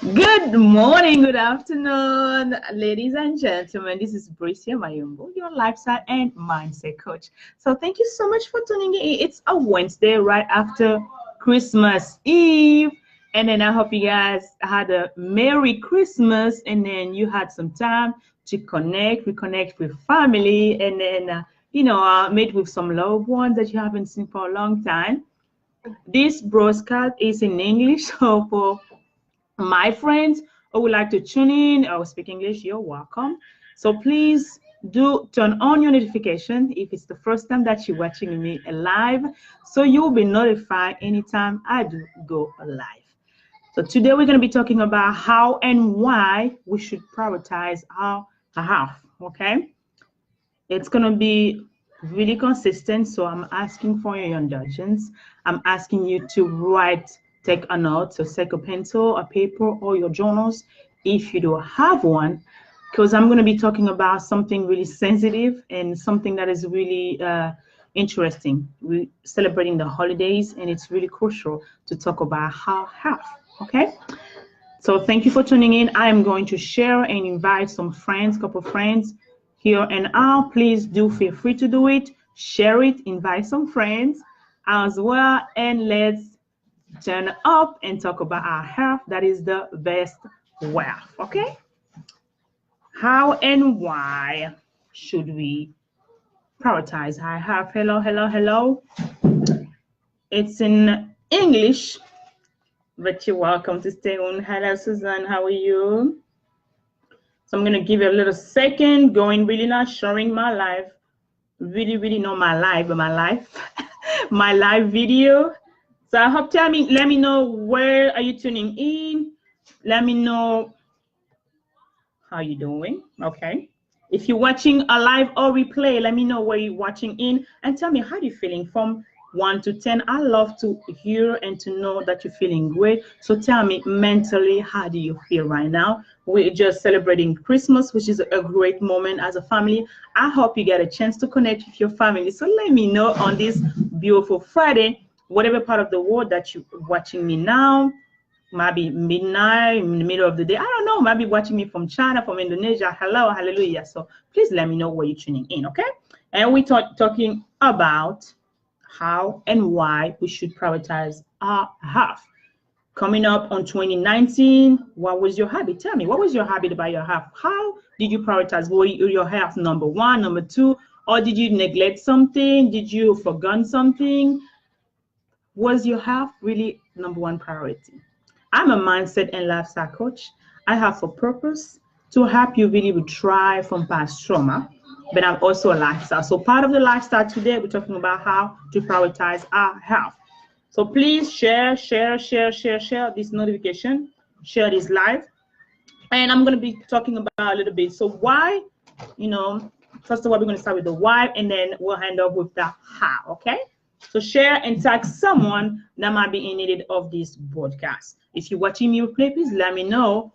Good morning, good afternoon, ladies and gentlemen. This is Bricia Mayumbo, your lifestyle and mindset coach. So thank you so much for tuning in. It's a Wednesday right after Christmas Eve. And then I hope you guys had a Merry Christmas and then you had some time to reconnect with family and then, meet with some loved ones that you haven't seen for a long time. This broadcast is in English, so for my friends who would like to tune in or speak English, you're welcome. So please do turn on your notification if it's the first time that you're watching me live, so you'll be notified anytime I do go live. So today we're going to be talking about how and why we should prioritize our health. Okay, it's going to be really consistent, so I'm asking for your indulgence. I'm asking you to take a note, so take a pencil, a paper, or your journals if you don't have one, because I'm going to be talking about something really sensitive and something that is really interesting. We're celebrating the holidays, and it's really crucial to talk about our health. Okay, so thank you for tuning in. I am going to share and invite some friends, couple friends here and now. Please do feel free to do it. Share it, invite some friends as well, and let's turn up and talk about our health. That is the best wealth. Okay, how and why should we prioritize our health? Hello. It's in English, but you're welcome to stay on. Hello, Susan, how are you? So I'm gonna give you a little second, going really not showing my life, really not my life, but my life, my live video. So I hope, let me know where are you tuning in. Let me know how you doing. Okay. If you're watching a live or replay, let me know where you're watching in and tell me how you're feeling from 1 to 10. I love to hear and to know that you're feeling great. So tell me mentally, how do you feel right now? We're just celebrating Christmas, which is a great moment as a family. I hope you get a chance to connect with your family. So let me know on this beautiful Friday, whatever part of the world that you're watching me now. Maybe midnight, in the middle of the day. I don't know. Maybe watching me from China, from Indonesia. Hello, hallelujah. So please let me know where you're tuning in, okay? And we're talking about how and why we should prioritize our health. Coming up on 2019, what was your habit? Tell me, what was your habit about your health? How did you prioritize? Were your health number one, number two, or did you neglect something? Did you forget something? Was your health really number one priority? I'm a mindset and lifestyle coach. I have a purpose to help you really thrive from past trauma, but I'm also a lifestyle. So part of the lifestyle today, we're talking about how to prioritize our health. So please share this notification, share this live. And I'm going to be talking about a little bit. So why, first of all, we're going to start with the why, and then we'll end up with the how, okay? So share and tag someone that might be in need of this broadcast. If you're watching me replay, please let me know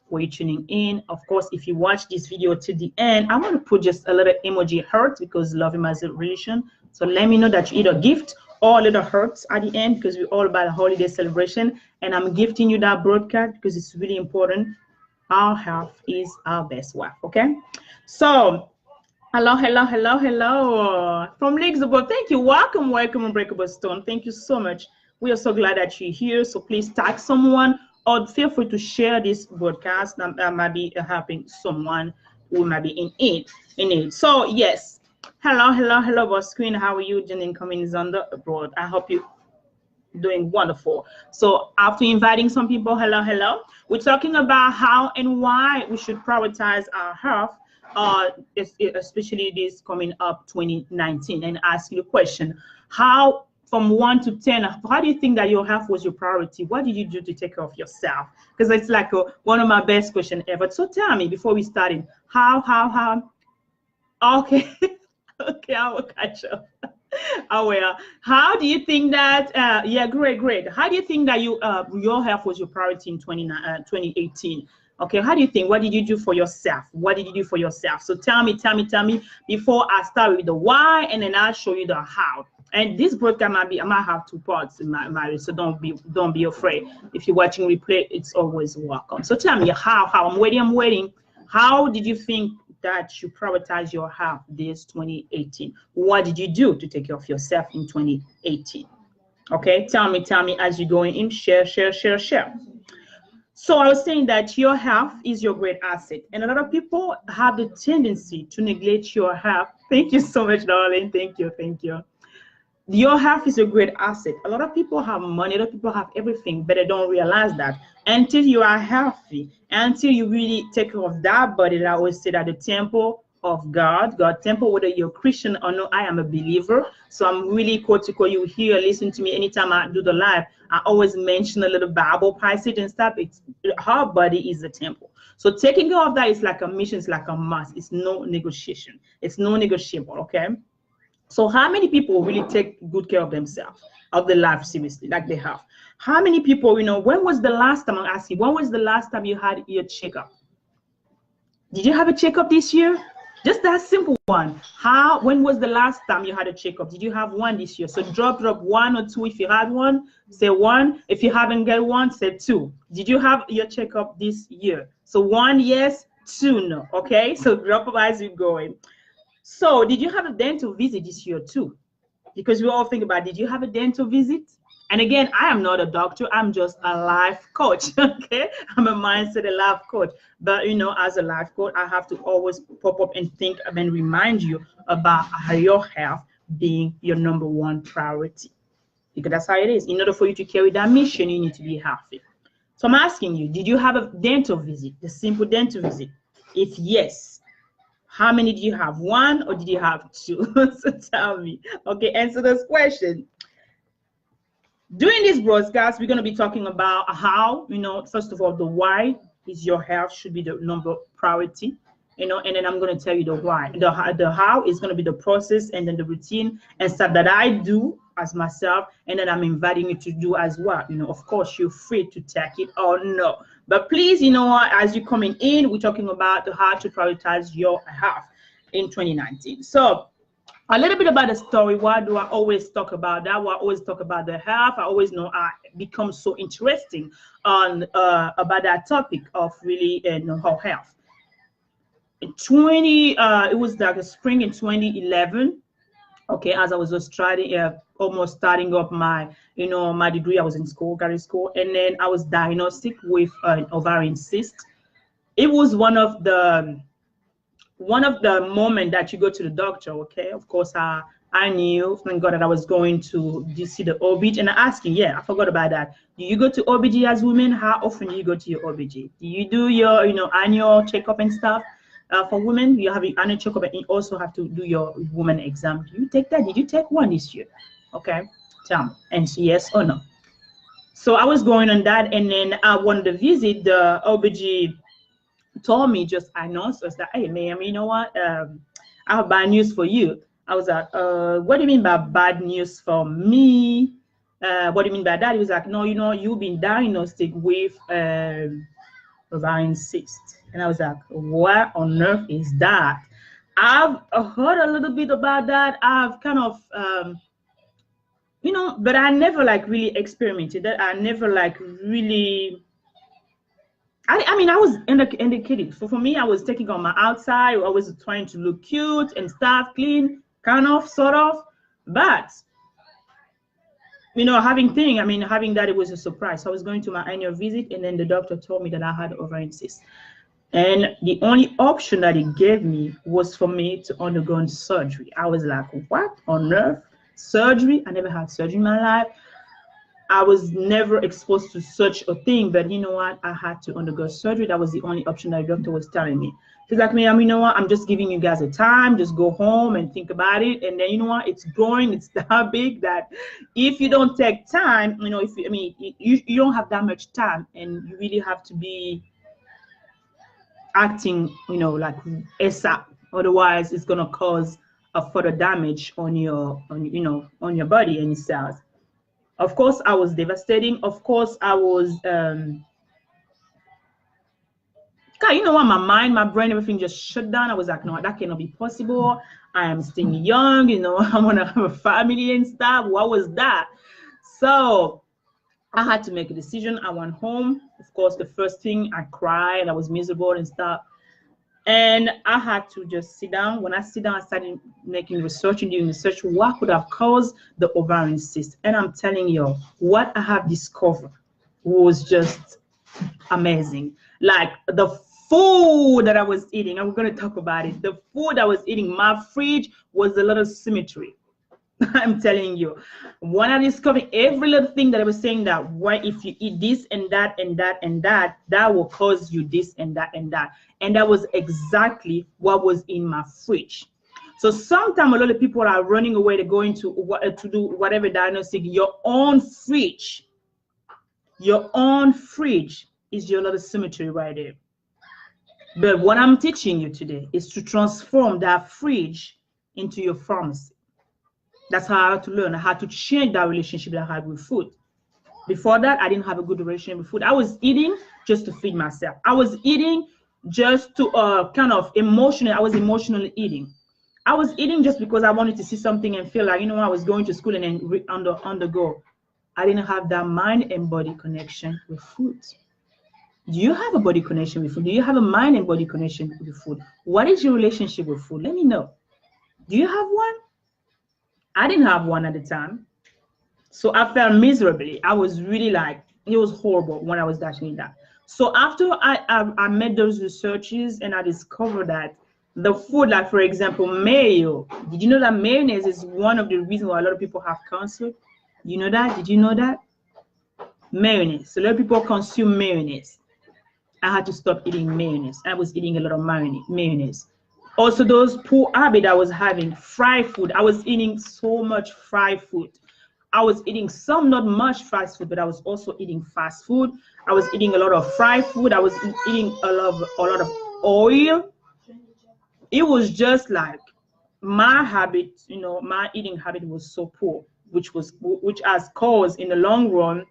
where you're tuning in. Of course, if you watch this video to the end, I want to put just a little emoji heart because love is my relation. So let me know that you either gift or a little hearts at the end because we're all about a holiday celebration. And I'm gifting you that broadcast because it's really important. Our health is our best wealth, okay? So hello from Luxembourg. Thank you. Welcome, Unbreakable Stone. Thank you so much. We are so glad that you're here. So please tag someone or feel free to share this broadcast that might be helping someone who might be in it. So yes, hello, boss queen. How are you? Janine Cummings on the abroad. I hope you doing wonderful. So after inviting some people, hello, we're talking about how and why we should prioritize our health. Especially this coming up 2019, and ask you the question, how from 1 to 10, how do you think that your health was your priority? What did you do to take care of yourself? Because it's like one of my best questions ever. So tell me before we started, how okay okay, I will catch up. Oh well, how do you think that yeah, great, how do you think that your health was your priority in 2018? Okay, how do you think? What did you do for yourself? What did you do for yourself? So tell me before I start with the why, and then I'll show you the how. And this broadcast I might have two parts in my so don't be afraid. If you're watching replay, it's always welcome. So tell me how I'm waiting. How did you think that you prioritize your health this 2018? What did you do to take care of yourself in 2018? Okay, tell me as you're going in. Share. So I was saying that your health is your great asset, and a lot of people have the tendency to neglect your health. Thank you so much, darling. Thank you. Your health is a great asset. A lot of people have money, a lot of people have everything, but they don't realize that until you are healthy, until you really take care of that body. That I always say that the temple of God temple, whether you're Christian or not, I am a believer. So I'm really quote you hear, listen to me anytime I do the live. I always mention a little Bible passage and stuff. It's her body is the temple. So taking care of that is like a mission, it's like a must. It's no negotiation. It's no negotiable, okay? So how many people really take good care of themselves, of their life seriously, like they have? How many people, when was the last time, I'm asking, when was the last time you had your checkup? Did you have a checkup this year? Just that simple one. When was the last time you had a checkup? Did you have one this year? So drop one or two. If you had one, say one. If you haven't got one, say two. Did you have your checkup this year? So one, yes, two, no. Okay, so drop up as you're going. So did you have a dental visit this year too? Because we all think about, did you have a dental visit? And again, I am not a doctor. I'm just a life coach, okay? I'm a mindset, a life coach. But, as a life coach, I have to always pop up and think and remind you about your health being your number one priority. Because that's how it is. In order for you to carry that mission, you need to be healthy. So I'm asking you, did you have a dental visit, the simple dental visit? If yes, how many did you have? One or did you have two? So tell me. Okay, answer this question. During this broadcast, we're going to be talking about how, first of all, the why is your health should be the number priority, and then I'm going to tell you the why. The how is going to be the process and then the routine and stuff that I do as myself, and then I'm inviting you to do as well. Of course, you're free to take it or no. But please, as you're coming in, we're talking about how to prioritize your health in 2019. So a little bit about the story. Why do I always talk about that? Why I always talk about the health? I always know I become so interesting on about that topic of really our health. It was like a spring in 2011. Okay, as I was just trying, almost starting up my, my degree. I was in school, graduate school, and then I was diagnosed with an ovarian cyst. It was one of the moment that you go to the doctor. Okay, of course, I knew, thank God, that I was going to see the OB, and I asking, yeah, I forgot about that. Do you go to OBG as women? How often do you go to your OBG? Do you do your, annual checkup and stuff? For women, you have your annual checkup, and you also have to do your woman exam. Do you take that? Did you take one this year? Okay, tell me, and yes or no. So I was going on that, and then I wanted to visit the OBG. Told me, just announced us that, hey, ma'am, you know what? I have bad news for you. I was like, what do you mean by bad news for me? What do you mean by that? He was like, no, you've been diagnosed with ovarian cyst. And I was like, what on earth is that? I've heard a little bit about that. I've kind of, but I never like really experimented that. I never like really, I mean, I was indicating. So for me, I was taking on my outside. I was trying to look cute and stuff, clean, kind of, sort of. But, having that, it was a surprise. So I was going to my annual visit, and then the doctor told me that I had ovarian cyst. And the only option that he gave me was for me to undergo surgery. I was like, what on earth? Surgery? I never had surgery in my life. I was never exposed to such a thing, but you know what? I had to undergo surgery. That was the only option that the doctor was telling me. He's like, ma'am, you know what? I'm just giving you guys a time. Just go home and think about it. And then, you know what? It's growing. It's that big that if you don't take time, you don't have that much time, and you really have to be acting, like ASAP. Otherwise, it's gonna cause a further damage on your body and your cells. Of course, I was devastating. Of course, I was kind start, you know what, my mind, my brain, everything just shut down. I was like, no, that cannot be possible. I am still young, you know, I want to have a family and stuff. What was that? So I had to make a decision. I went home. Of course, the first thing, I cried. I was miserable and stuff. And I had to just sit down. When I sit down, I started making research and doing research. What could have caused the ovarian cyst? And I'm telling you, what I have discovered was just amazing. Like the food that I was eating, I'm going to talk about it. The food I was eating, my fridge was a lot of symmetry. I'm telling you, when I discovered every little thing that I was saying, that why if you eat this and that and that and that, that will cause you this and that and that. And that was exactly what was in my fridge. So sometimes a lot of people are running away to go into to do whatever diagnostic. Your own fridge is your little cemetery right there. But what I'm teaching you today is to transform that fridge into your pharmacy. That's how I had to learn. I had to change that relationship that I had with food. Before that, I didn't have a good relationship with food. I was eating just to feed myself. I was eating just to kind of emotional. I was emotionally eating. I was eating just because I wanted to see something and feel like, you know, I was going to school and then on the go. I didn't have that mind and body connection with food. Do you have a body connection with food? Do you have a mind and body connection with food? What is your relationship with food? Let me know. Do you have one? I didn't have one at the time. So I felt miserably. I was really like, it was horrible when I was doing that. So after I made those researches and I discovered that the food, like for example, mayo. Did you know that mayonnaise is one of the reasons why a lot of people have cancer? You know that? Did you know that? Mayonnaise. So a lot of people consume mayonnaise. I had to stop eating mayonnaise. I was eating a lot of mayonnaise. Also, those poor habit I was having, fried food. I was eating so much fried food. I was eating some, not much fast food, but I was also eating fast food. I was eating a lot of fried food. I was eating a lot of oil. It was just like my habit, you know, my eating habit was so poor, which has caused in the long run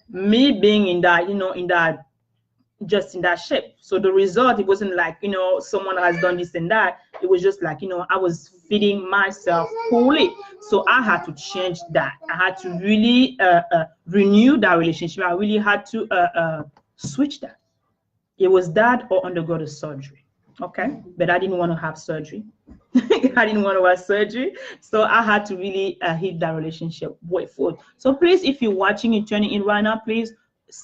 me being in that, you know, just in that shape. So the result, it wasn't like, you know, someone has done this and that. It was just like, you know, I was feeding myself poorly. So I had to change that. I had to really renew that relationship. I really had to switch that. It was that or undergo the surgery. Okay, but I didn't want to have surgery. I didn't want to have surgery. So I had to really hit that relationship with food. So please, if you're watching and tuning in right now, please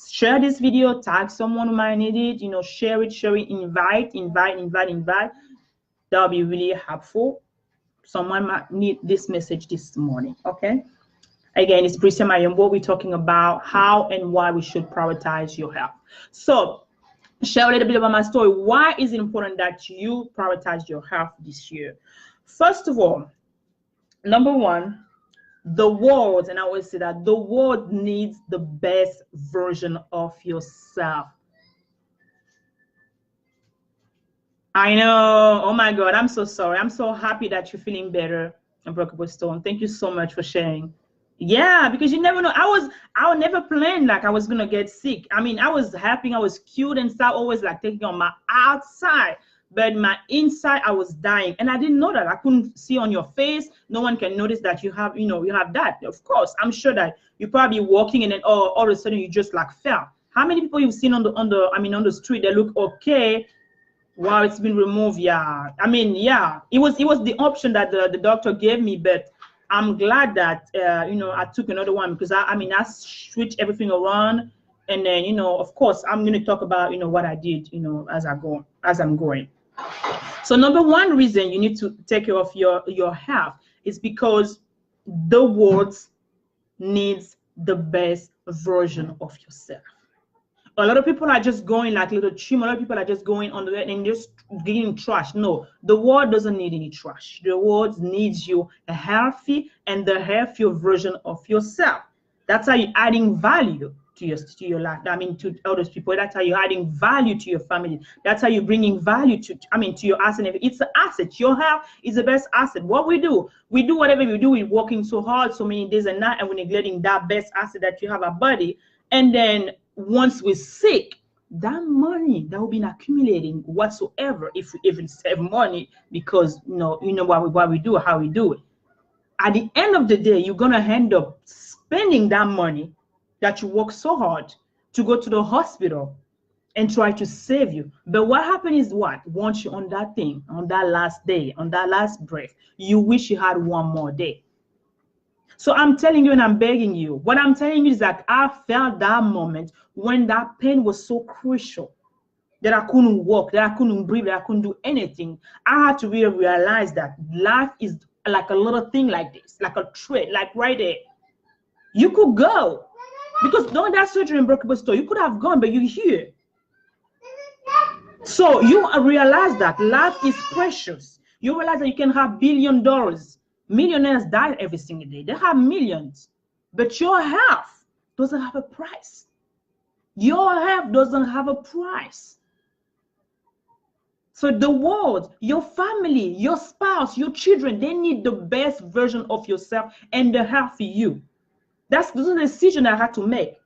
share this video, tag someone who might need it, you know, share it, invite. That'll be really helpful. Someone might need this message this morning. Okay, again, it's Priscilla Mayombo. We're talking about how and why we should prioritize your health. So share a little bit about my story. Why is it important that you prioritize your health this year? First of all, number one, the world, and I always say that the world needs the best version of yourself. I know. Oh my God, I'm so sorry. I'm so happy that you're feeling better, Unbreakable Stone. Thank you so much for sharing. Yeah, because you never know. I would never plan like I was gonna get sick. I mean, I was happy, I was cute and stuff, always like taking on my outside, but my inside I was dying, and I didn't know that. I couldn't see on your face. No one can notice that you have, you know, you have that. Of course, I'm sure that you're probably walking and then all of a sudden you just like fell. How many people you've seen on the street that look okay? Wow, it's been removed. Yeah, I mean, yeah, it was the option that the doctor gave me, but I'm glad that you know, I took another one, because I mean I switched everything around, and then, you know, of course I'm going to talk about, you know, what I did, you know, as I'm going. So number one reason you need to take care of your health is because the world needs the best version of yourself. A lot of people are just going like little trim. A lot of people are just going on the way and just getting trash. No, the world doesn't need any trash. The world needs you a healthy and the healthier version of yourself. That's how you're adding value to your life. I mean, to others people. That's how you're adding value to your family. That's how you're bringing value to your asset. It's an asset. Your health is the best asset. What we do whatever we do. We're working so hard so many days and night, and we're neglecting that best asset that you have, our body. And then once we're sick, that money that will be accumulating whatsoever, if we even save money, because what we do, how we do it. At the end of the day, you're gonna end up spending that money that you work so hard to go to the hospital and try to save you. But what happens is what? Once you're on that thing, on that last day, on that last breath, you wish you had one more day. So I'm telling you and I'm begging you, what I'm telling you is that I felt that moment when that pain was so crucial, that I couldn't walk, that I couldn't breathe, that I couldn't do anything. I had to really realize that life is like a little thing like this, like a thread, like right there. You could go, because during that surgery in Broken Store, you could have gone, but you're here. So you realize that life is precious. You realize that you can have $1 billion. Millionaires die every single day. They have millions. But your health doesn't have a price. Your health doesn't have a price. So the world, your family, your spouse, your children, they need the best version of yourself and the health for you. That's a decision I had to make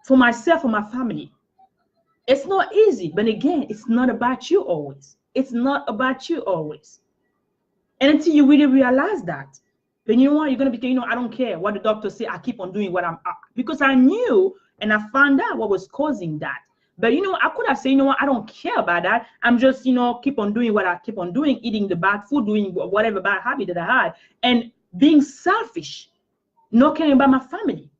for myself, for my family. It's not easy, but again, it's not about you always. It's not about you always. And until you really realize that, then you know what, you're going to be, I don't care what the doctor say, I keep on doing what because I knew and I found out what was causing that. But I could have said, what, I don't care about that. I'm just, keep on doing what I keep on doing, eating the bad food, doing whatever bad habit that I had, and being selfish, not caring about my family.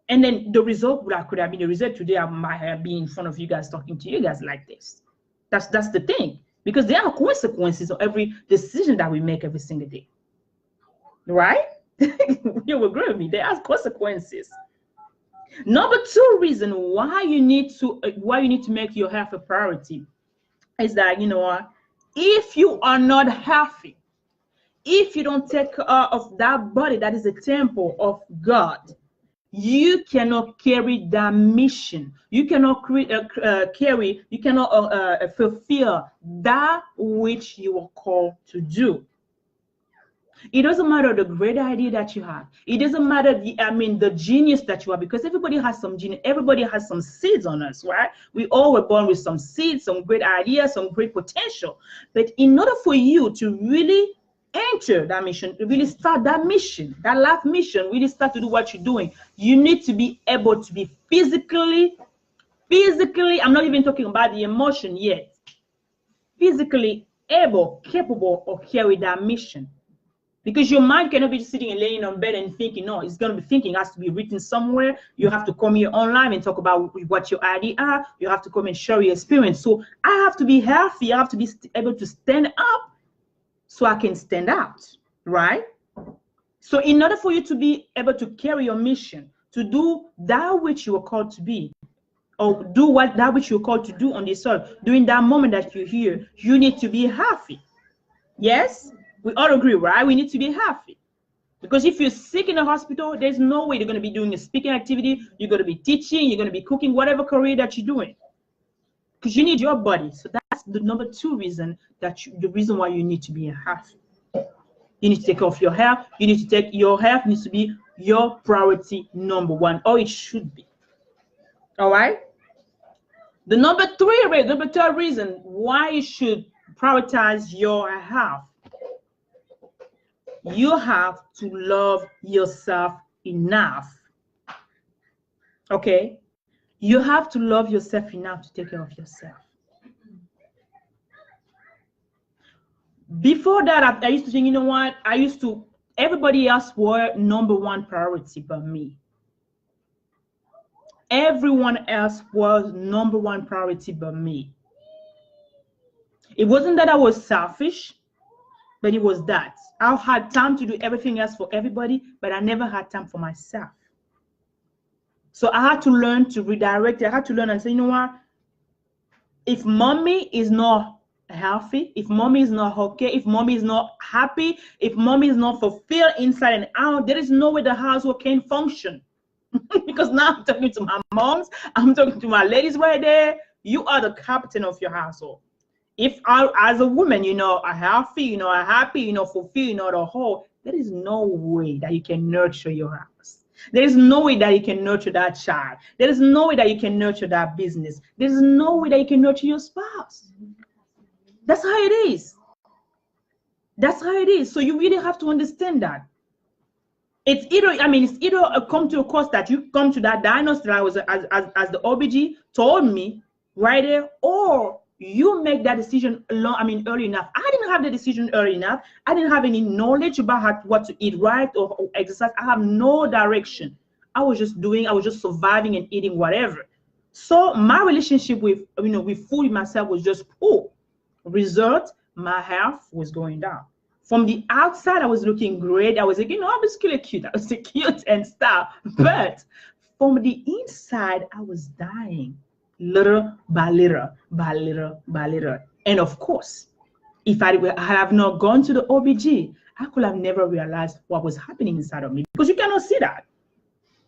And then the result could have been the result today. I might have been in front of you guys talking to you guys like this. That's the thing. Because there are consequences of every decision that we make every single day. Right? You agree with me? There are consequences. Number 2 reason why you need to make your health a priority is that, if you are not healthy, if you don't take care of that body that is a temple of God, you cannot carry that mission. You cannot fulfill that which you are called to do. It doesn't matter the great idea that you have. It doesn't matter the genius that you have, because everybody has some genius. Everybody has some seeds on us, right? We all were born with some seeds, some great ideas, some great potential. But in order for you to really enter that mission, to really start that mission, that life mission, really start to do what you're doing, you need to be able to be physically, I'm not even talking about the emotion yet, physically capable of carrying that mission. Because your mind cannot be just sitting and laying on bed and thinking. No, it's going to be thinking. It has to be written somewhere. You have to come here online and talk about what your ideas are. You have to come and share your experience. So I have to be healthy. I have to be able to stand up so I can stand out, right? So in order for you to be able to carry your mission, to do that which you are called to be, or do that which you're called to do on this earth, during that moment that you're here, you need to be healthy. Yes? We all agree, right? We need to be healthy. Because if you're sick in a hospital, there's no way you're going to be doing a speaking activity. You're going to be teaching. You're going to be cooking, whatever career that you're doing. Because you need your body. So that's the number 2 reason, the reason why you need to be healthy. You need to take care of your health. Your health needs to be your priority number 1, or it should be. All right? The number 3rd reason why you should prioritize your health. You have to love yourself enough. Okay? You have to love yourself enough to take care of yourself. Before that, I used to think, what? Everybody else were number 1 priority but me. Everyone else was number 1 priority but me. It wasn't that I was selfish, but it was that. I had time to do everything else for everybody, but I never had time for myself. So I had to learn to redirect it. I had to learn and say, what? If mommy is not healthy, if mommy is not okay, if mommy is not happy, if mommy is not fulfilled inside and out, there is no way the household can function. Because now I'm talking to my moms, I'm talking to my ladies right there. You are the captain of your household. If I, as a woman, are healthy, are happy, fulfilled, the whole, there is no way that you can nurture your house. There is no way that you can nurture that child. There is no way that you can nurture that business. There is no way that you can nurture your spouse. That's how it is. That's how it is. So you really have to understand that. It's either come to a course that you come to that diagnosis that I was as the OBG told me right there, or you make that decision early enough. I didn't have the decision early enough. I didn't have any knowledge about what to eat right or exercise. I have no direction. I was just surviving and eating whatever. So my relationship with food myself was just poor. Result, my health was going down. From the outside, I was looking great. I was like, I was really cute. I was cute and stuff. But from the inside, I was dying. Little by little, by little, by little. And of course, if I have not gone to the OBG, I could have never realized what was happening inside of me, because you cannot see that,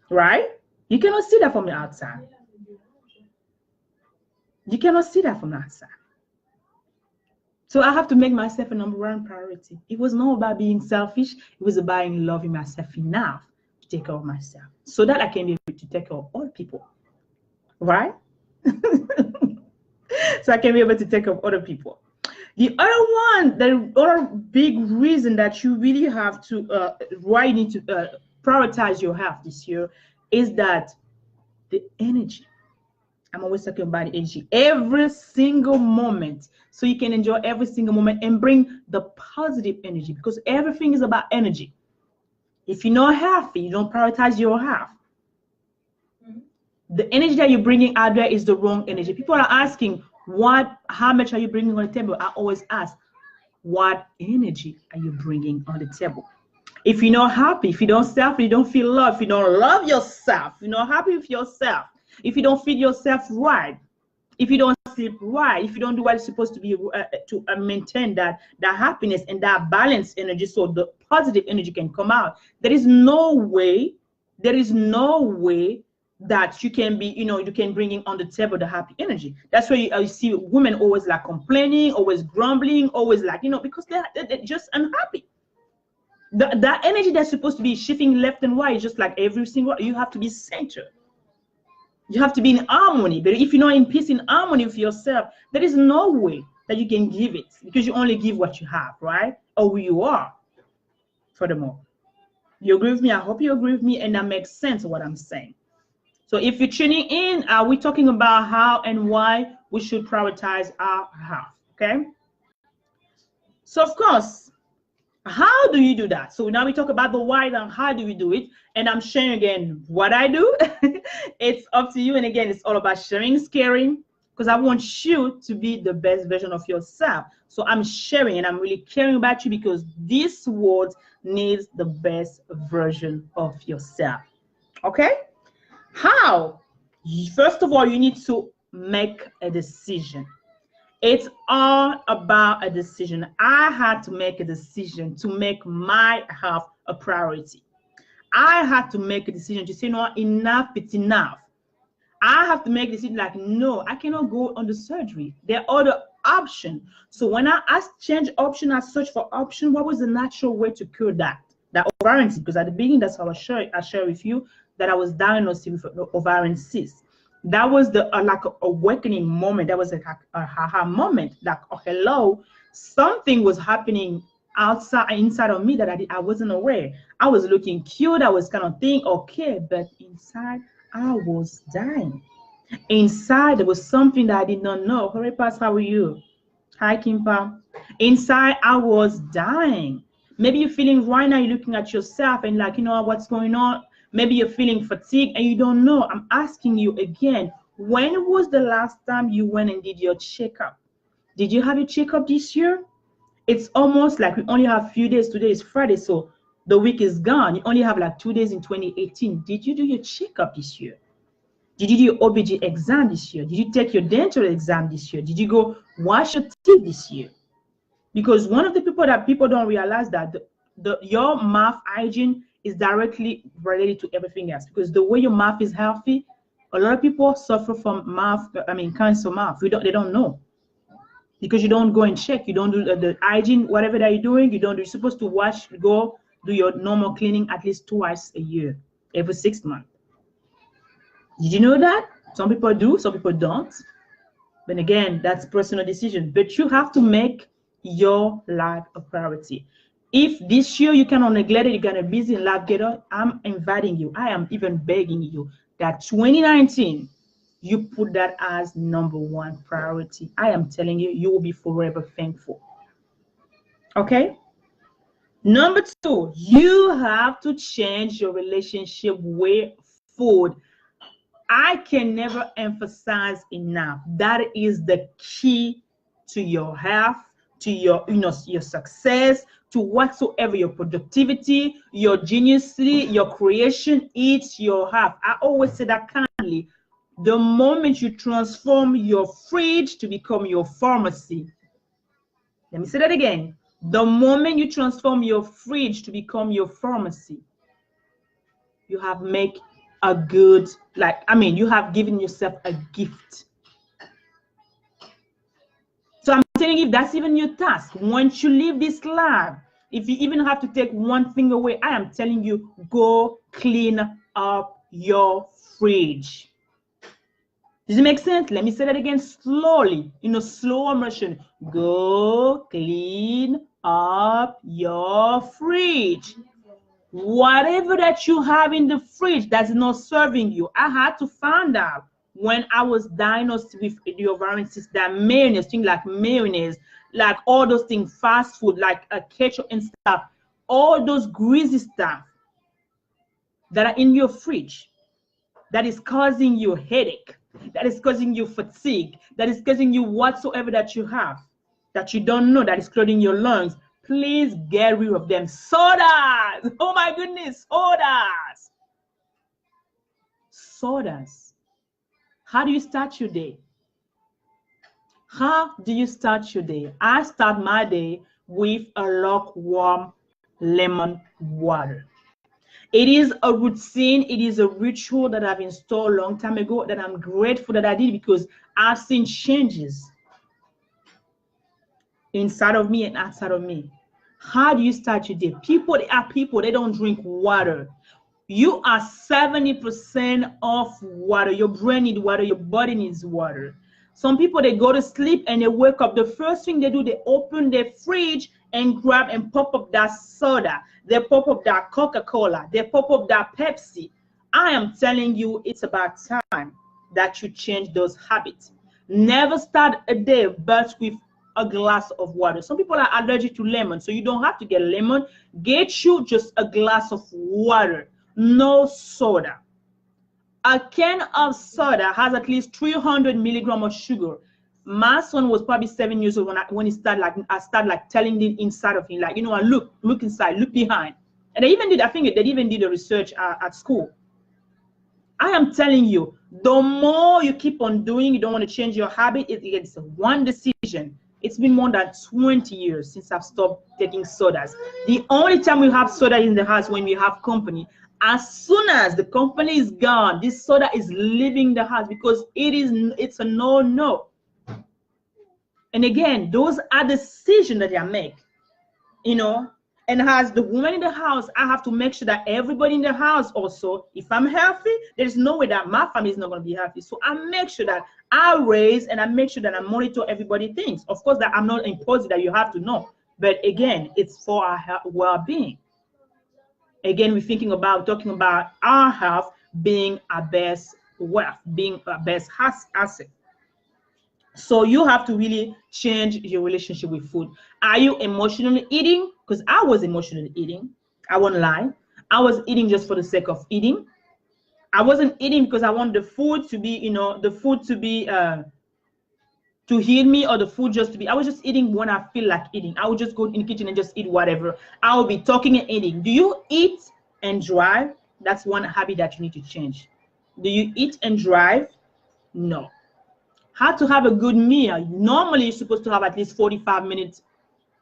right? You cannot see that from the outside. You cannot see that from the outside. So I have to make myself a number one priority. It was not about being selfish. It was about loving myself enough to take care of myself, so that I can be able to take care of all people, right? So I can be able to take care of other people. The other big reason that you really have to need to prioritize your health this year is that the energy. I'm always talking about the energy every single moment, so you can enjoy every single moment and bring the positive energy, because everything is about energy. If you're not healthy, you don't prioritize your health. The energy that you're bringing out there is the wrong energy. People are asking, how much are you bringing on the table? I always ask, what energy are you bringing on the table? If you're not happy, if you don't feel love, if you don't love yourself, if you're not happy with yourself, if you don't feed yourself right, if you don't sleep right, if you don't do what is supposed to be to maintain that happiness and that balanced energy, so the positive energy can come out, there is no way that you can be, you can bring in on the table the happy energy. That's why you see women always like complaining, always grumbling, always like, because they're just unhappy. That energy that's supposed to be shifting left and right is just like every single, you have to be centered. You have to be in harmony. But if you're not in peace, in harmony with yourself, there is no way that you can give it, because you only give what you have, right? Or who you are, furthermore. You agree with me? I hope you agree with me, and that makes sense of what I'm saying. So if you're tuning in, we're talking about how and why we should prioritize our health, okay? So of course, how do you do that? So now we talk about the why and how do we do it, and I'm sharing again what I do. It's up to you, and again, it's all about sharing is caring, because I want you to be the best version of yourself. So I'm sharing, and I'm really caring about you, because this world needs the best version of yourself, okay? How? First of all, you need to make a decision. It's all about a decision. I had to make a decision to make my health a priority. I had to make a decision to say, no, enough, it's enough. I have to make a decision like, no, I cannot go on the surgery. There are other options. So when I change option, I search for option, what was the natural way to cure that ovarian cyst? Because at the beginning, that's how I share with you that I was diagnosed with ovarian cyst. That was the like a awakening moment. That was like a aha moment. Like, oh, hello, something was happening inside of me that I wasn't aware. I was looking cute. I was kind of thinking, okay, but inside I was dying. Inside there was something that I did not know. Hurry, Pass, how are you? Hi, Kimpa. Inside I was dying. Maybe you're feeling right now. You're looking at yourself and like, what's going on? Maybe you're feeling fatigued and you don't know. I'm asking you again, when was the last time you went and did your checkup? Did you have your checkup this year? It's almost like we only have a few days. Today is Friday, so the week is gone. You only have like 2 days in 2018. Did you do your checkup this year? Did you do your OBG exam this year? Did you take your dental exam this year? Did you go wash your teeth this year? Because one of the people that people don't realize that your mouth hygiene is directly related to everything else, because the way your mouth is healthy, a lot of people suffer from cancer mouth. They don't know, because you don't go and check. You don't do the hygiene, whatever that you're doing. You're supposed to wash, go do your normal cleaning at least twice a year. every 6 months. Did you know that? Some people do, some people don't. But again, that's personal decision. But you have to make your life a priority. If this year you cannot neglect it, you're gonna busy in life getter, I'm inviting you. I am even begging you that 2019, you put that as #1 priority. I am telling you, you will be forever thankful. Okay? #2, you have to change your relationship with food. I can never emphasize enough. That is the key to your health, to your, your success, to whatsoever your productivity, your geniusly, your creation, it's your health. I always say that kindly. The moment you transform your fridge to become your pharmacy, let me say that again. The moment you transform your fridge to become your pharmacy, you have made a good, you have given yourself a gift. So I'm telling you, that's even your task. Once you leave this lab, if you even have to take one thing away, I am telling you, go clean up your fridge. Does it make sense? Let me say that again slowly, in a slower motion. Go clean up your fridge. Whatever that you have in the fridge that's not serving you. I had to find out when I was diagnosed with the ovarian cyst that mayonnaise, things like mayonnaise, like all those things, fast food, like a ketchup and stuff, all those greasy stuff that are in your fridge, that is causing you headache, that is causing you fatigue, that is causing you whatsoever that you have, that you don't know, that is clogging your lungs. Please get rid of them. Sodas! Oh my goodness, sodas! Sodas. How do you start your day? How do you start your day? I start my day with a lukewarm lemon water. It is a routine, it is a ritual that I've installed a long time ago that I'm grateful that I did, because I've seen changes inside of me and outside of me. How do you start your day? People, they don't drink water. You are 70% of water. Your brain needs water, your body needs water. Some people, they go to sleep and they wake up. The first thing they do, they open their fridge and grab and pop up that soda. They pop up that Coca-Cola. They pop up that Pepsi. I am telling you, it's about time that you change those habits. Never start a day but with a glass of water. Some people are allergic to lemon, so you don't have to get lemon. Get you just a glass of water. No soda. A can of soda has at least 300 milligrams of sugar. My son was probably 7 years old when he started, I started telling him inside of him, look inside, look behind. And they even did, I think they even did a research at school. I am telling you, the more you keep on doing, you don't want to change your habit, it's one decision. It's been more than 20 years since I've stopped taking sodas. The only time we have soda in the house when we have company. As soon as the company is gone, this soda is leaving the house, because it's a no. And again, those are decisions that I make, and as the woman in the house, I have to make sure that everybody in the house also, if I'm healthy, there's no way that my family is not going to be healthy. So I make sure that I raise and I make sure that I monitor everybody things. Of course, that I'm not imposing that you have to know, but again, it's for our well-being. Again, we're talking about our health being our best wealth, being our best asset. So you have to really change your relationship with food. Are you emotionally eating? Because I was emotionally eating. I won't lie. I was eating just for the sake of eating. I wasn't eating because I want the food to be, to heal me, or the food just to be. I was just eating when I feel like eating. I would just go in the kitchen and just eat whatever. I will be talking and eating. Do you eat and drive? That's one habit that you need to change. Do you eat and drive? No. How to have a good meal? Normally, you're supposed to have at least 45 minutes.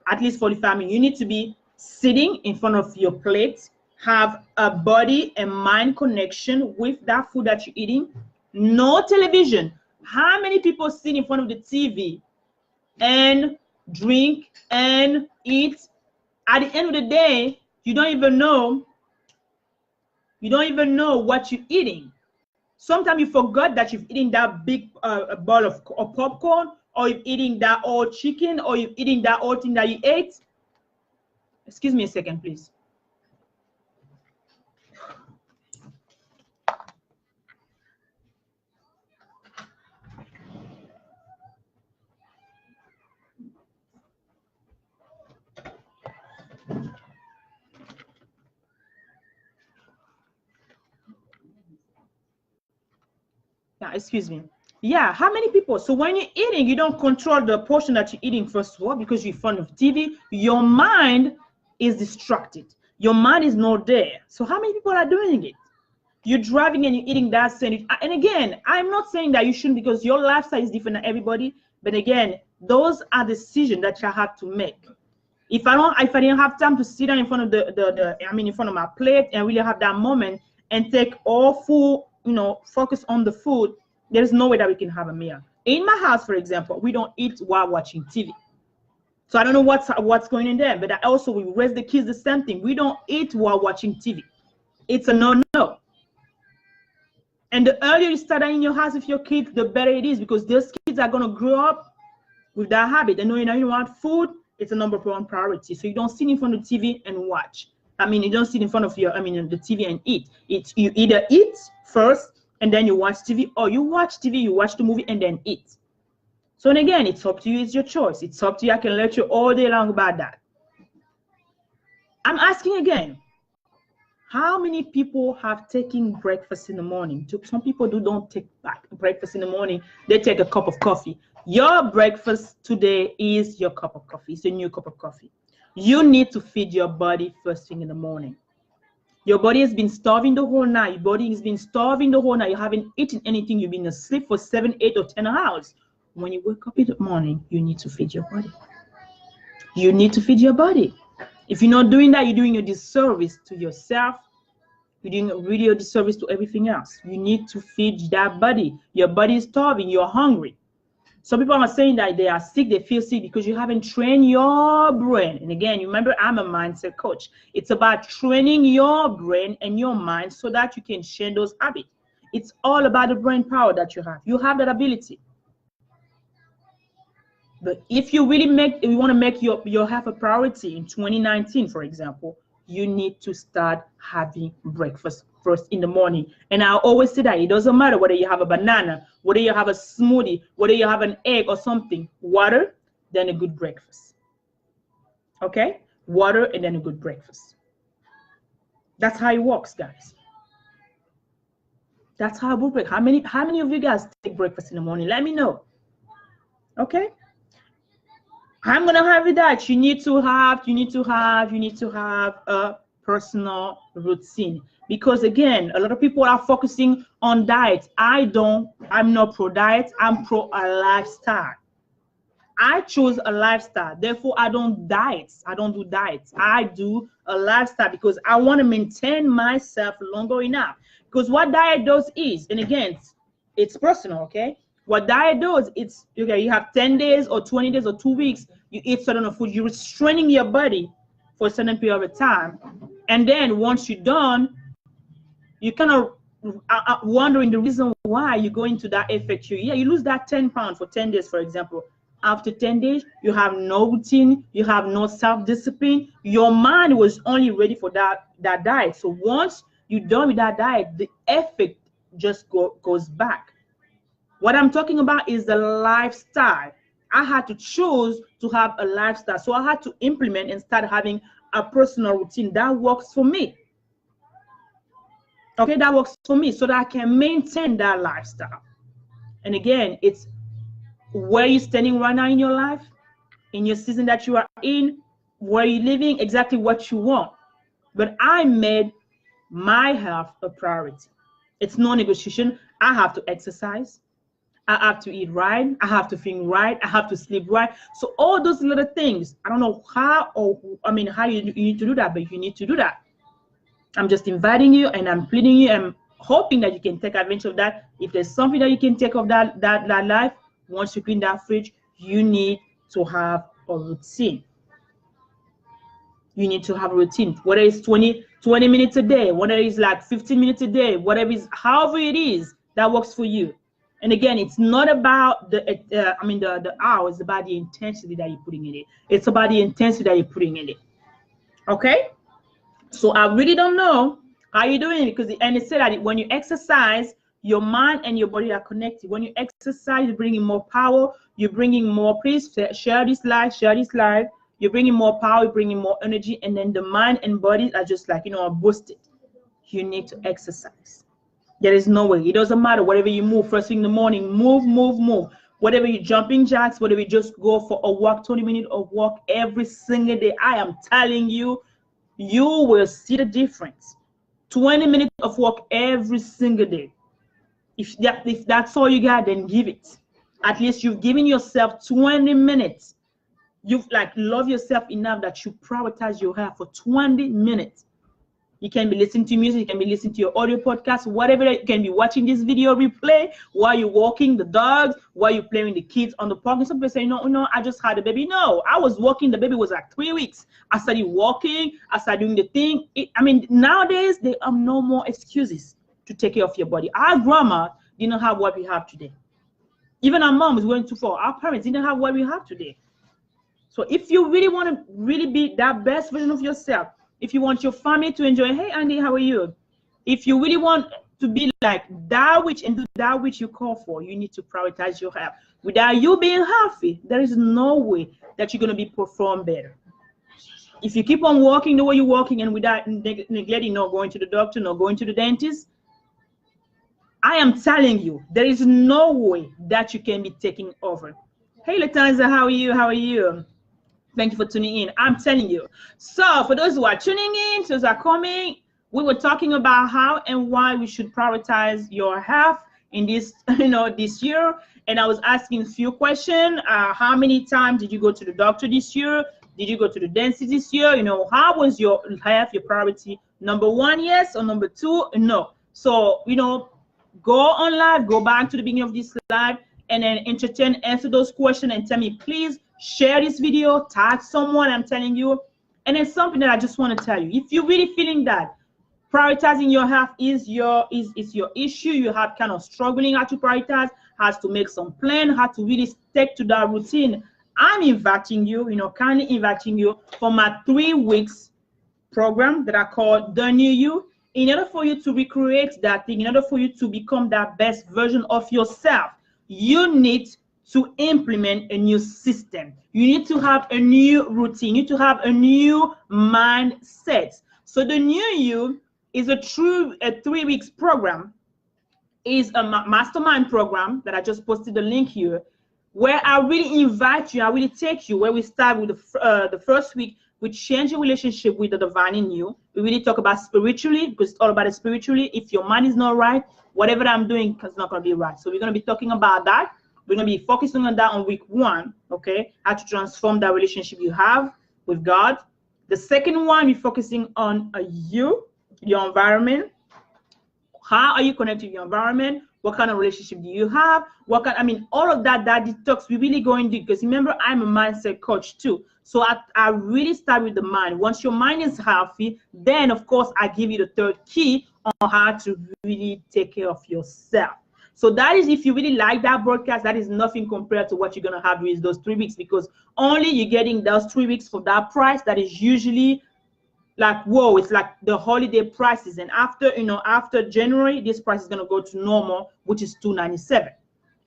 At least 45 minutes. You need to be sitting in front of your plate, have a body and mind connection with that food that you're eating. No television. How many people sit in front of the TV and drink and eat? At the end of the day, you don't even know You don't even know what you're eating. Sometimes you forgot that you've eaten that big bowl of popcorn, or you're eating that old chicken, or you're eating that old thing that you ate. Excuse me a second, please. Yeah, excuse me. Yeah, how many people? So when you're eating, you don't control the portion that you're eating, first of all, because you're in front of TV. Your mind is distracted. Your mind is not there. So how many people are doing it? You're driving and you're eating that sandwich. And again, I'm not saying that you shouldn't, because your lifestyle is different than everybody. But again, those are decisions that you have to make. If I didn't have time to sit down in front of in front of my plate and really have that moment and take all full, focus on the food, there's no way that we can have a meal. In my house, for example, we don't eat while watching TV. So I don't know what's going in there, but we raise the kids the same thing. We don't eat while watching TV. It's a no-no. And the earlier you start in your house with your kids, the better it is, because those kids are going to grow up with that habit. And you want food, it's a number one priority. So you don't sit in front of the TV and watch. You don't sit in front of the TV and eat. You either eat first and then you watch TV, or you watch TV, you watch the movie and then eat. So and again, it's up to you. It's your choice. It's up to you. I can let you all day long about that. I'm asking again, how many people have taken breakfast in the morning? Some people don't take breakfast in the morning. They take a cup of coffee. Your breakfast today is your cup of coffee. It's a new cup of coffee. You need to feed your body first thing in the morning. Your body has been starving the whole night. Your body has been starving the whole night. You haven't eaten anything. You've been asleep for 7, 8, or 10 hours. When you wake up in the morning, you need to feed your body. You need to feed your body. If you're not doing that, you're doing a disservice to yourself. You're doing really a disservice to everything else. You need to feed that body. Your body is starving. You're hungry. Some people are saying that they are sick, they feel sick because you haven't trained your brain. And again, you remember, I'm a mindset coach. It's about training your brain and your mind so that you can change those habits. It's all about the brain power that you have. You have that ability. But if you really want to make your health a priority in 2019, for example, you need to start having breakfast first in the morning. And I always say that it doesn't matter whether you have a banana, whether you have a smoothie, whether you have an egg or something. Water, then a good breakfast. Okay? Water and then a good breakfast. That's how it works, guys. That's how I break. How many of you guys take breakfast in the morning? Let me know. Okay? I'm gonna have it that you need to have a personal routine, because again, a lot of people are focusing on diet. I'm not pro diet. I'm pro a lifestyle. I chose a lifestyle, therefore I don't diet. I don't do diets. I do a lifestyle because I want to maintain myself longer enough. Because what diet does is, and again, it's personal, okay? What diet does, it's okay, you have 10 days or 20 days or 2 weeks, you eat certain food, you're restraining your body for a certain period of time. And then once you're done, you kind of wondering the reason why you go into that effect. You lose that 10 pounds for 10 days, for example. After 10 days, you have no routine, you have no self-discipline. Your mind was only ready for that diet. So once you're done with that diet, the effect just goes back. What I'm talking about is the lifestyle. I had to choose to have a lifestyle. So I had to implement and start having a personal routine that works for me. Okay, that works for me so that I can maintain that lifestyle. And again, it's where you're standing right now in your life, in your season that you are in, where you're living, exactly what you want. But I made my health a priority. It's no negotiation. I have to exercise. I have to eat right. I have to think right. I have to sleep right. So all those little things, I don't know how you need to do that, but you need to do that. I'm just inviting you and I'm pleading you. I'm hoping that you can take advantage of that. If there's something that you can take of that life, once you clean that fridge, you need to have a routine. You need to have a routine, whether it's 20 20 minutes a day, whether it's like 15 minutes a day, whatever is, however it is that works for you. And again, it's not about the hours, it's about the intensity that you're putting in it. It's about the intensity that you're putting in it. Okay? So I really don't know how you're doing it, because and it said that when you exercise, your mind and your body are connected. When you exercise, you're bringing more power, you're bringing more, please share this live, you're bringing more power, you're bringing more energy, and then the mind and body are just like, are boosted. You need to exercise. There is no way. It doesn't matter. Whatever you move, first thing in the morning, move. Whatever you jumping jacks, whatever you just go for a walk, 20 minutes of walk every single day. I am telling you, you will see the difference. 20 minutes of walk every single day. If that's all you got, then give it. At least you've given yourself 20 minutes. You've love yourself enough that you prioritize your health for 20 minutes. You can be listening to music, you can be listening to your audio podcast, whatever. You can be watching this video replay while you're walking the dogs, while you're playing with the kids on the park. And some people say, no, I just had a baby. No, I was walking. The baby was like 3 weeks. I started walking. I started doing the thing. Nowadays, there are no more excuses to take care of your body. Our grandma didn't have what we have today. Even our mom was going too far. Our parents didn't have what we have today. So if you really want to really be that best version of yourself, if you want your family to enjoy, hey Andy, how are you? If you really want to be like that which and do that which you call for, you need to prioritize your health. Without you being healthy, there is no way that you're going to be perform better. If you keep on walking the way you're walking and without neglecting, not going to the doctor, not going to the dentist, I am telling you, there is no way that you can be taking over. Hey Latanza, how are you? Thank you for tuning in. I'm telling you. So for those who are tuning in, those who are coming, we were talking about how and why we should prioritize your health in this, this year. And I was asking a few questions. How many times did you go to the doctor this year? Did you go to the dentist this year? How was your health, your priority? Number one, yes, or number two, no. So, go on live, go back to the beginning of this live, and then answer those questions and tell me, please share this video, tag someone. I'm telling you. And then something that I just want to tell you, if you're really feeling that prioritizing your health is your issue, you have kind of struggling how to prioritize, has to make some plan, how to really stick to that routine, I'm inviting you, kindly inviting you for my 3 weeks program that I call The New You. In order for you to recreate that thing, in order for you to become that best version of yourself, you need to implement a new system. You need to have a new routine. You need to have a new mindset. So The New You is a 3 weeks program, is a mastermind program that I just posted the link here, where I really invite you, I really take you, where we start with the first week with changing relationship with the divine in you. We really talk about spiritually, because it's all about it spiritually. If your mind is not right, whatever I'm doing is not going to be right. So we're going to be talking about that. We're going to be focusing on that on week 1, okay? How to transform that relationship you have with God. The second one, we're focusing on your environment. How are you connected to your environment? What kind of relationship do you have? All of that detox, we really go into, because remember, I'm a mindset coach too. So I really start with the mind. Once your mind is healthy, then of course I give you the third key on how to really take care of yourself. So that is, if you really like that broadcast, that is nothing compared to what you're going to have with those 3 weeks, because only you're getting those 3 weeks for that price. That is usually like, whoa, it's like the holiday prices. And after January, this price is going to go to normal, which is $297.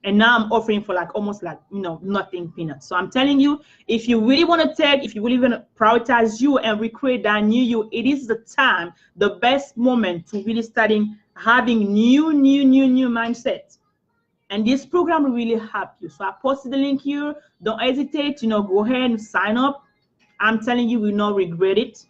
And now I'm offering for almost nothing peanuts. So I'm telling you, if you really want to if you really want to prioritize you and recreate that new you, it is the time, the best moment to really starting having new mindset. And this program will really help you. So I posted the link here. Don't hesitate, go ahead and sign up. I'm telling you, you will not regret it.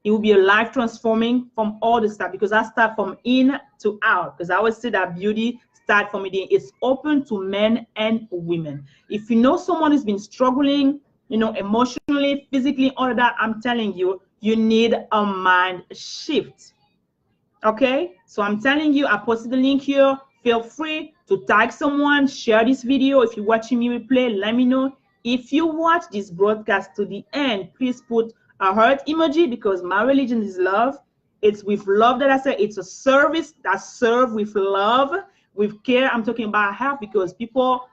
It will be a life transforming from all the stuff, because I start from in to out. Because I always say that beauty start from within. It's open to men and women. If you know someone who's been struggling, emotionally, physically, all of that, I'm telling you, you need a mind shift. Okay? So I'm telling you, I posted the link here. Feel free to tag someone, share this video. If you're watching me replay, let me know. If you watch this broadcast to the end, please put a heart emoji, because my religion is love. It's with love that I said. It's a service that serve with love, with care. I'm talking about health because people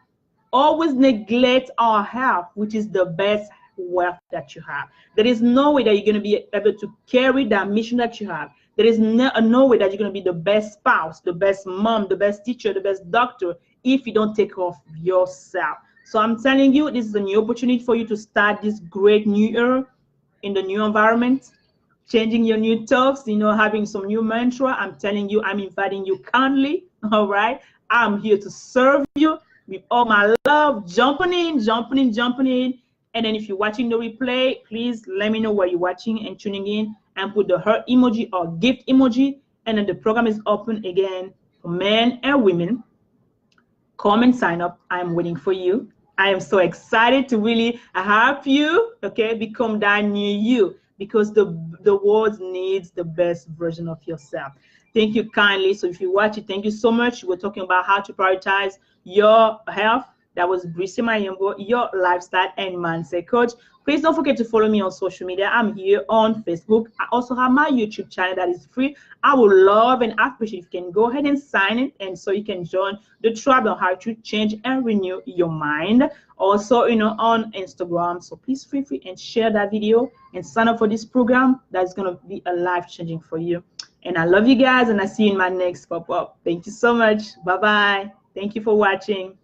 always neglect our health, which is the best wealth that you have. There is no way that you're going to be able to carry that mission that you have. There is no way that you're going to be the best spouse, the best mom, the best teacher, the best doctor if you don't take care of yourself. So I'm telling you, this is a new opportunity for you to start this great new year in the new environment, changing your new thoughts, having some new mantra. I'm telling you, I'm inviting you kindly. All right. I'm here to serve you with all my love, jumping in. And then if you're watching the replay, please let me know where you're watching and tuning in, and put the heart emoji or gift emoji. And then the program is open again for men and women. Come and sign up. I'm waiting for you. I am so excited to really help you, okay, become that new you, because the world needs the best version of yourself. Thank you kindly. So if you watch it, thank you so much. We're talking about how to prioritize your health. That was Brice Mayombo, your lifestyle and mindset coach. Please don't forget to follow me on social media. I'm here on Facebook. I also have my YouTube channel that is free. I would love and appreciate if you can go ahead and sign it, and so you can join the tribe on how to change and renew your mind. Also, on Instagram. So please feel free and share that video and sign up for this program. That's going to be a life-changing for you. And I love you guys, and I see you in my next pop-up. Thank you so much. Bye-bye. Thank you for watching.